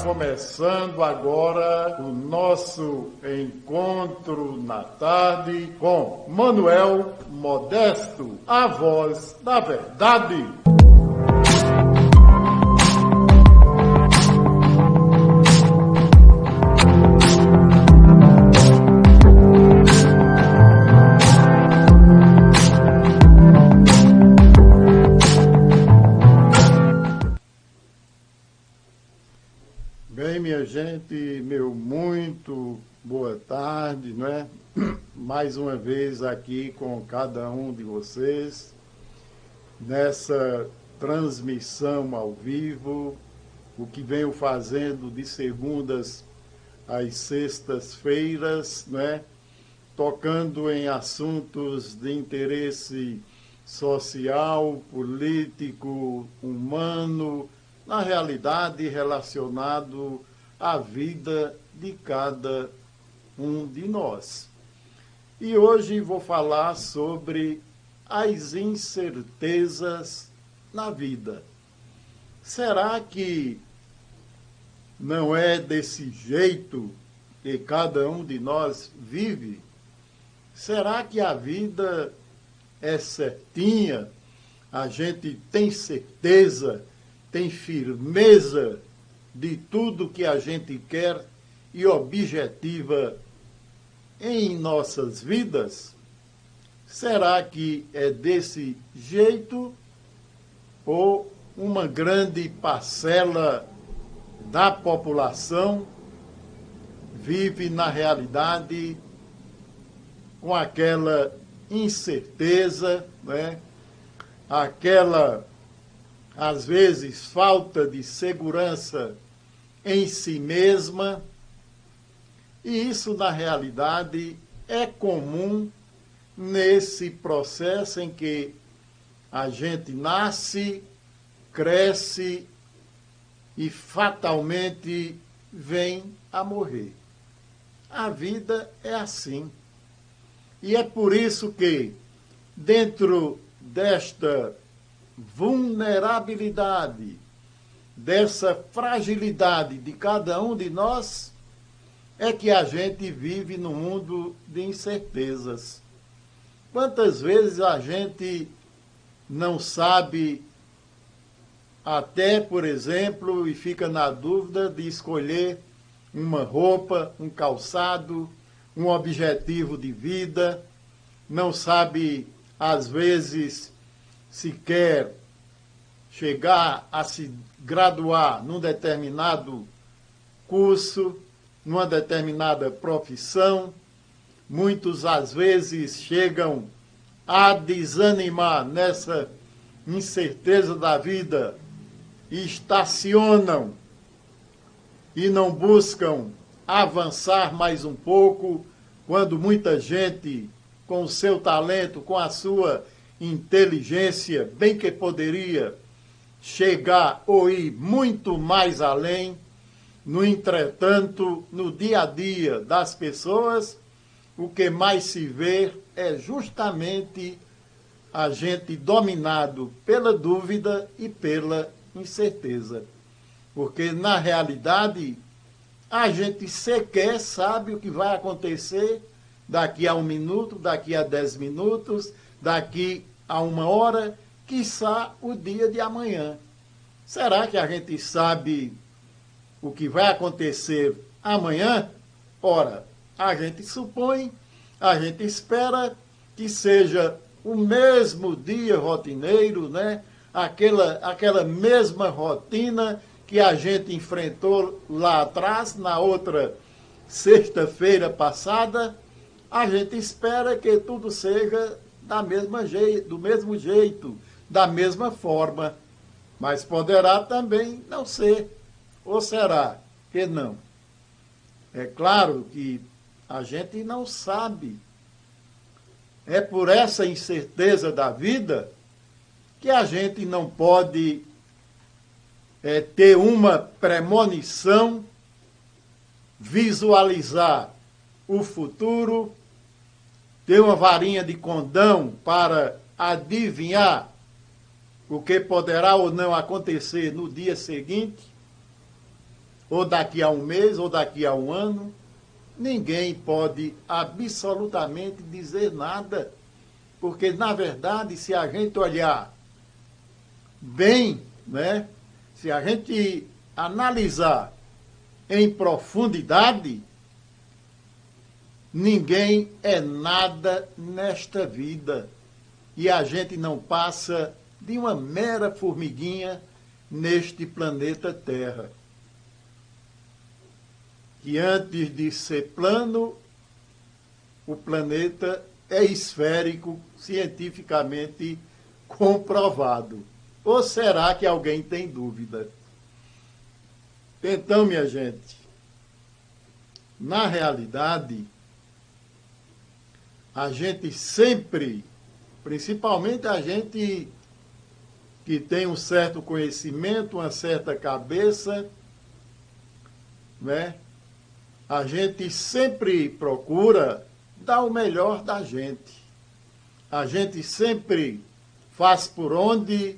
começando agora o nosso encontro na tarde com Manuel Modesto, a voz da verdade. Bem, minha gente, meu muito boa tarde, não é? Mais uma vez aqui com cada um de vocês, nessa transmissão ao vivo, o que venho fazendo de segundas às sextas-feiras, não é? Tocando em assuntos de interesse social, político, humano, na realidade relacionado à vida de cada um de nós. E hoje vou falar sobre as incertezas na vida. Será que não é desse jeito que cada um de nós vive? Será que a vida é certinha? A gente tem certeza, tem firmeza de tudo que a gente quer e objetiva em nossas vidas? Será que é desse jeito ou uma grande parcela da população vive na realidade com aquela incerteza, né? Aquela, às vezes, falta de segurança em si mesma, e isso, na realidade, é comum nesse processo em que a gente nasce, cresce e fatalmente vem a morrer. A vida é assim. E é por isso que, dentro desta vulnerabilidade, dessa fragilidade de cada um de nós, é que a gente vive num mundo de incertezas. Quantas vezes a gente não sabe até, por exemplo, e fica na dúvida de escolher uma roupa, um calçado, um objetivo de vida, não sabe, às vezes, se quer chegar a se graduar num determinado curso, numa determinada profissão. Muitos, às vezes, chegam a desanimar nessa incerteza da vida e estacionam e não buscam avançar mais um pouco, quando muita gente, com o seu talento, com a sua inteligência, bem que poderia chegar ou ir muito mais além. No entretanto, no dia a dia das pessoas, o que mais se vê é justamente a gente dominado pela dúvida e pela incerteza. Porque, na realidade, a gente sequer sabe o que vai acontecer daqui a 1 minuto, daqui a 10 minutos, daqui a 1 hora, quiçá o dia de amanhã. Será que a gente sabe o que vai acontecer amanhã? Ora, a gente supõe, a gente espera que seja o mesmo dia rotineiro, né? Aquela mesma rotina que a gente enfrentou lá atrás, na outra sexta-feira passada. A gente espera que tudo seja do mesmo jeito, da mesma forma. Mas poderá também não ser. Ou será que não? É claro que a gente não sabe. É por essa incerteza da vida que a gente não pode ter uma premonição, visualizar o futuro, ter uma varinha de condão para adivinhar o que poderá ou não acontecer no dia seguinte. ou daqui a um mês, ou daqui a um ano. Ninguém pode absolutamente dizer nada, porque, na verdade, se a gente olhar bem, né, se a gente analisar em profundidade, ninguém é nada nesta vida. E a gente não passa de uma mera formiguinha neste planeta Terra, que antes de ser plano, o planeta é esférico, cientificamente comprovado. Ou será que alguém tem dúvida? Então, minha gente, na realidade, a gente sempre, principalmente a gente que tem um certo conhecimento, uma certa cabeça, né? A gente sempre procura dar o melhor da gente. A gente sempre faz por onde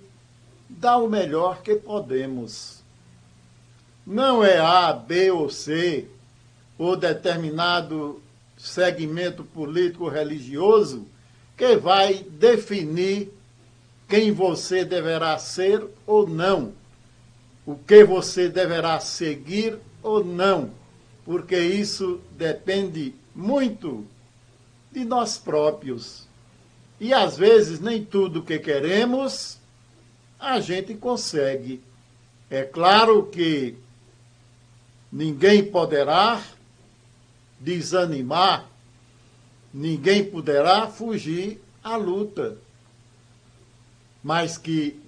dar o melhor que podemos. Não é A, B ou C, ou determinado segmento político-religioso que vai definir quem você deverá ser ou não, o que você deverá seguir ou não, porque isso depende muito de nós próprios. E às vezes nem tudo que queremos a gente consegue. É claro que ninguém poderá desanimar, ninguém poderá fugir à luta. Mas que,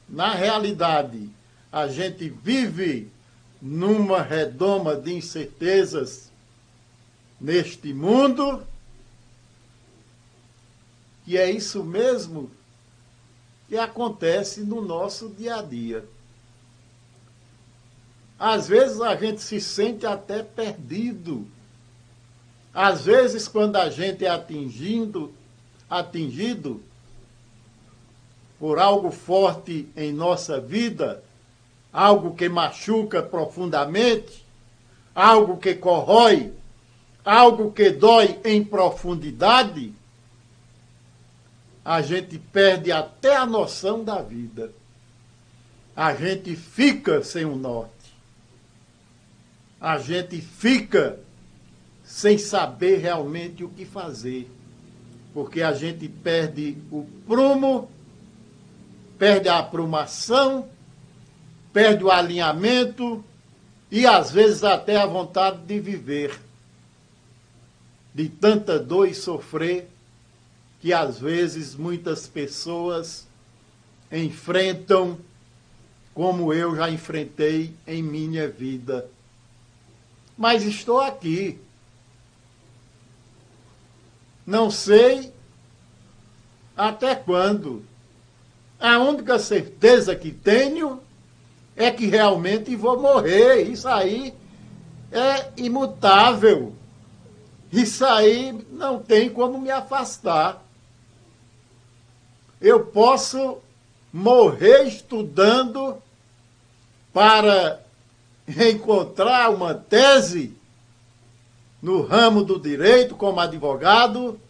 na realidade, a gente vive numa redoma de incertezas neste mundo, que é isso mesmo que acontece no nosso dia a dia. Às vezes a gente se sente até perdido. Às vezes, quando a gente é atingido por algo forte em nossa vida, algo que machuca profundamente, algo que corrói, algo que dói em profundidade, a gente perde até a noção da vida. A gente fica sem o norte. A gente fica sem saber realmente o que fazer. Porque a gente perde o prumo, perde a aprumação, perde o alinhamento e, às vezes, até a vontade de viver. De tanta dor e sofrer que, às vezes, muitas pessoas enfrentam, como eu já enfrentei em minha vida. Mas estou aqui. Não sei até quando. A única certeza que tenho é que realmente vou morrer. Isso aí é imutável. Isso aí não tem como me afastar. Eu posso morrer estudando para encontrar uma tese no ramo do direito como advogado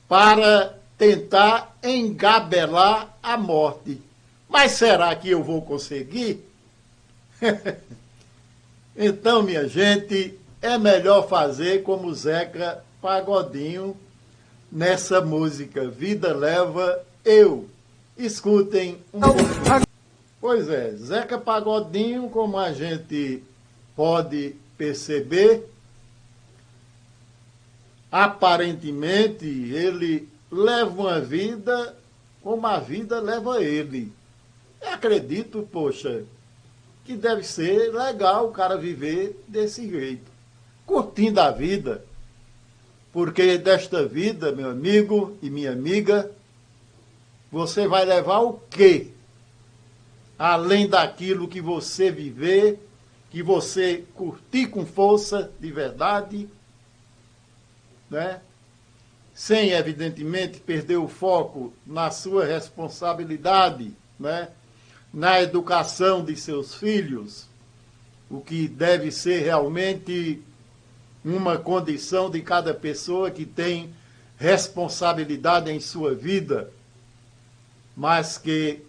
para tentar engabelar a morte. Mas será que eu vou conseguir? Então, minha gente, é melhor fazer como Zeca Pagodinho nessa música Vida Leva Eu. Escutem um pouco. Pois é, Zeca Pagodinho, como a gente pode perceber, aparentemente ele leva uma vida como a vida leva ele. Eu acredito, poxa, que deve ser legal o cara viver desse jeito, curtindo a vida, porque desta vida, meu amigo e minha amiga, você vai levar o quê? Além daquilo que você viver, que você curtir com força de verdade, né? Sem, evidentemente, perder o foco na sua responsabilidade, né? Na educação de seus filhos, o que deve ser realmente uma condição de cada pessoa que tem responsabilidade em sua vida, mas que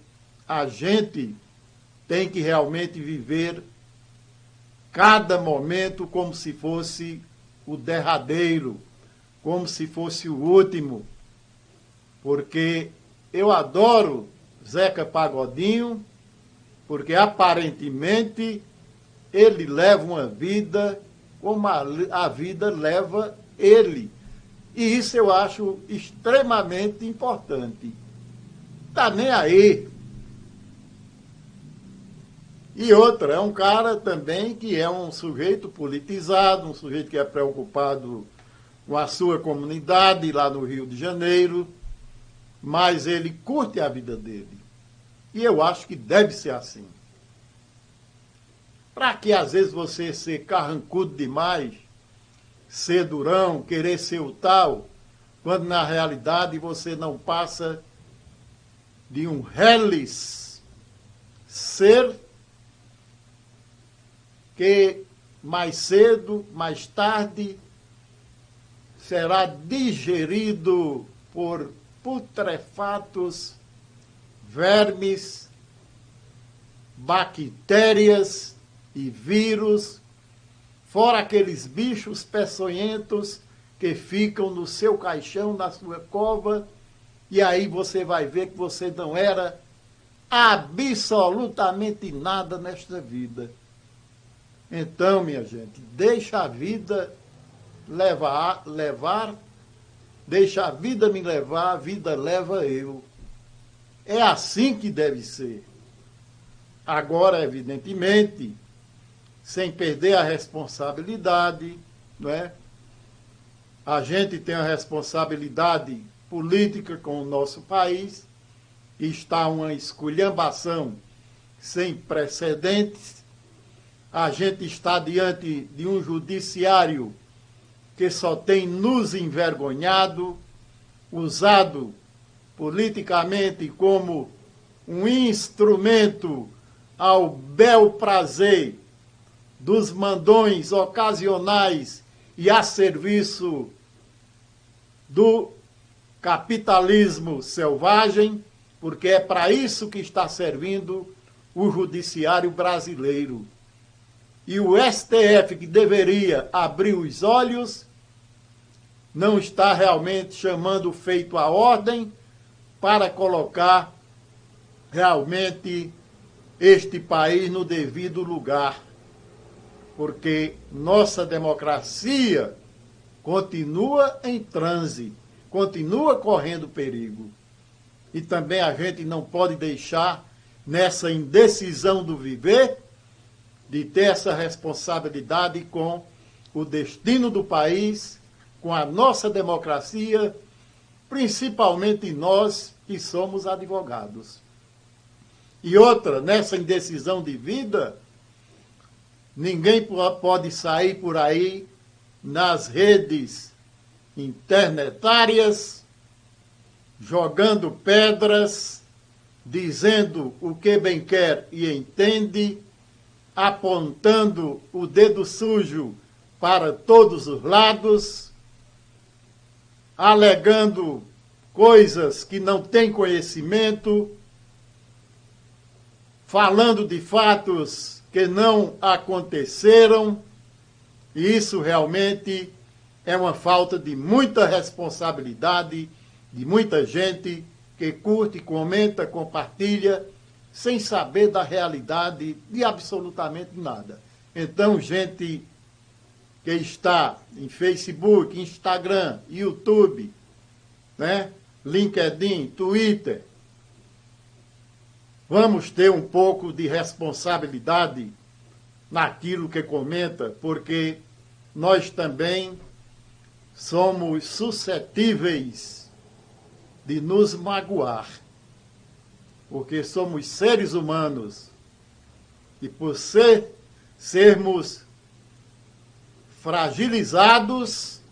a gente tem que realmente viver cada momento como se fosse o derradeiro, como se fosse o último, porque eu adoro Zeca Pagodinho, porque aparentemente ele leva uma vida como a vida leva ele. E isso eu acho extremamente importante. Tá nem aí. E outra, é um cara também que é um sujeito politizado, um sujeito que é preocupado com a sua comunidade lá no Rio de Janeiro, mas ele curte a vida dele. E eu acho que deve ser assim. Para que às vezes você ser carrancudo demais, ser durão, querer ser o tal, quando na realidade você não passa de um reles ser que mais cedo, mais tarde, será digerido por putrefatos, vermes, bactérias e vírus, fora aqueles bichos peçonhentos que ficam no seu caixão, na sua cova, e aí você vai ver que você não era absolutamente nada nesta vida. Então, minha gente, deixa a vida levar, deixa a vida me levar, a vida leva eu. É assim que deve ser. Agora, evidentemente, sem perder a responsabilidade, não é? A gente tem a responsabilidade política com o nosso país, e está uma esculhambação sem precedentes. A gente está diante de um judiciário que só tem nos envergonhado, usado politicamente como um instrumento ao bel prazer dos mandões ocasionais e a serviço do capitalismo selvagem, porque é para isso que está servindo o judiciário brasileiro. E o STF, que deveria abrir os olhos, não está realmente chamando o feito à ordem para colocar realmente este país no devido lugar. Porque nossa democracia continua em transe, continua correndo perigo. E também a gente não pode deixar, nessa indecisão do viver, de ter essa responsabilidade com o destino do país, com a nossa democracia, principalmente nós que somos advogados. E outra, nessa indecisão de vida, ninguém pode sair por aí nas redes internetárias, jogando pedras, dizendo o que bem quer e entende, apontando o dedo sujo para todos os lados, alegando coisas que não têm conhecimento, falando de fatos que não aconteceram, e isso realmente é uma falta de muita responsabilidade de muita gente que curte, comenta, compartilha, sem saber da realidade de absolutamente nada. Então, gente que está em Facebook, Instagram, YouTube, né? LinkedIn, Twitter, vamos ter um pouco de responsabilidade naquilo que comenta, porque nós também somos suscetíveis de nos magoar, porque somos seres humanos e por sermos fragilizados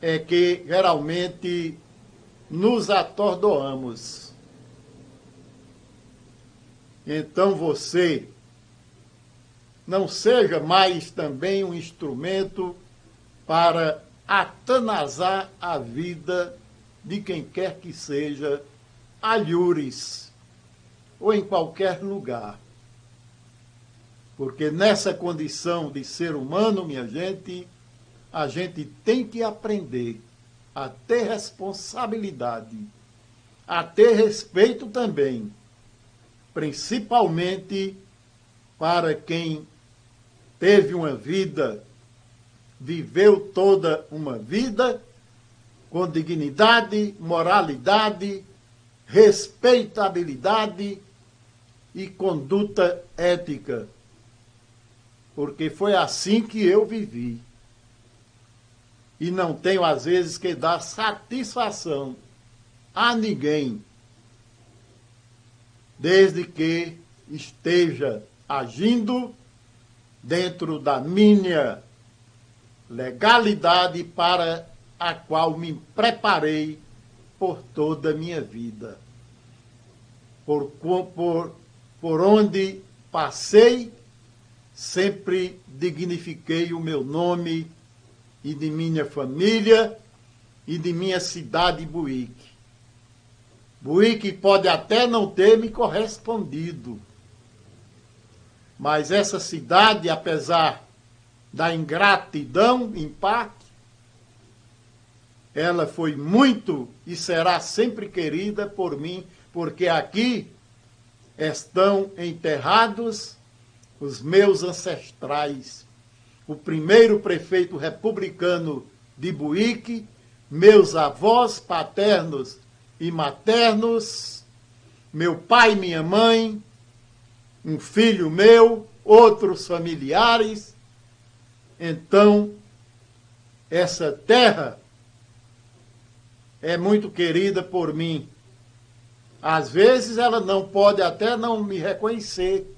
é que geralmente nos atordoamos. Então você não seja mais também um instrumento para atanasar a vida de quem quer que seja, alhures, ou em qualquer lugar. Porque nessa condição de ser humano, minha gente, a gente tem que aprender a ter responsabilidade, a ter respeito também, principalmente para quem teve uma vida, viveu toda uma vida com dignidade, moralidade, respeitabilidade e conduta ética. Porque foi assim que eu vivi. E não tenho, às vezes, que dar satisfação a ninguém, desde que esteja agindo dentro da minha legalidade para a qual me preparei por toda a minha vida. Por onde passei, sempre dignifiquei o meu nome e de minha família e de minha cidade Buíque. Buíque pode até não ter me correspondido, mas essa cidade, apesar da ingratidão, em parte, ela foi muito e será sempre querida por mim, porque aqui estão enterrados os meus ancestrais. O primeiro prefeito republicano de Buíque, meus avós paternos e maternos, meu pai e minha mãe, um filho meu, outros familiares. Então, essa terra é muito querida por mim. Às vezes ela não pode até não me reconhecer,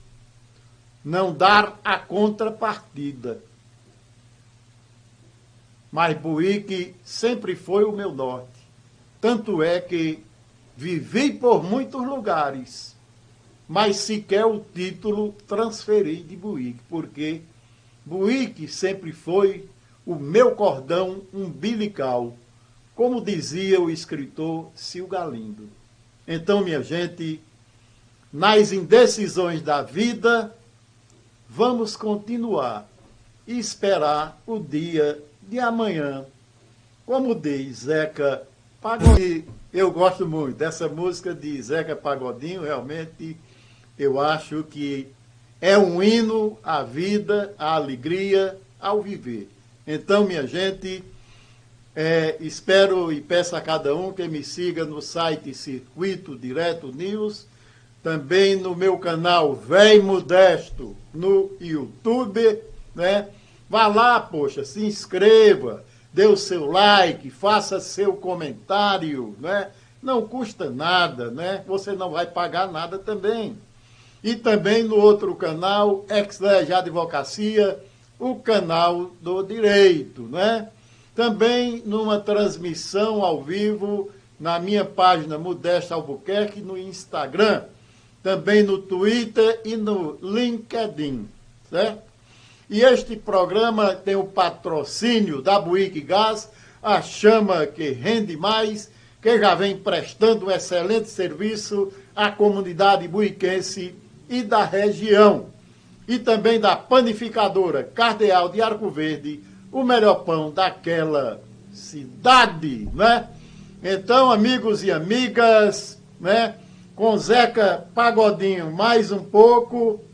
não dar a contrapartida. Mas Buíque sempre foi o meu norte. Tanto é que vivi por muitos lugares, mas sequer o título transferi de Buíque, porque Buíque sempre foi o meu cordão umbilical, como dizia o escritor Sil Galindo. Então, minha gente, nas indecisões da vida, vamos continuar e esperar o dia de amanhã. Como diz Zeca Pagodinho, eu gosto muito dessa música de Zeca Pagodinho, realmente eu acho que é um hino à vida, à alegria, ao viver. Então, minha gente, espero e peço a cada um que me siga no site Circuito Direto News, também no meu canal Véi Modesto no YouTube, né? Vá lá, poxa, se inscreva, dê o seu like, faça seu comentário, né? Não custa nada, né? Você não vai pagar nada também. E também no outro canal, Ex-Lege Advocacia, o canal do direito, né? Também numa transmissão ao vivo na minha página Modesto Albuquerque no Instagram, também no Twitter e no LinkedIn, certo? E este programa tem o patrocínio da Buíque Gás, a chama que rende mais, que já vem prestando um excelente serviço à comunidade buiquense e da região. E também da panificadora Cardeal de Arco Verde, o melhor pão daquela cidade, né? Então, amigos e amigas, né? Com Zeca Pagodinho mais um pouco,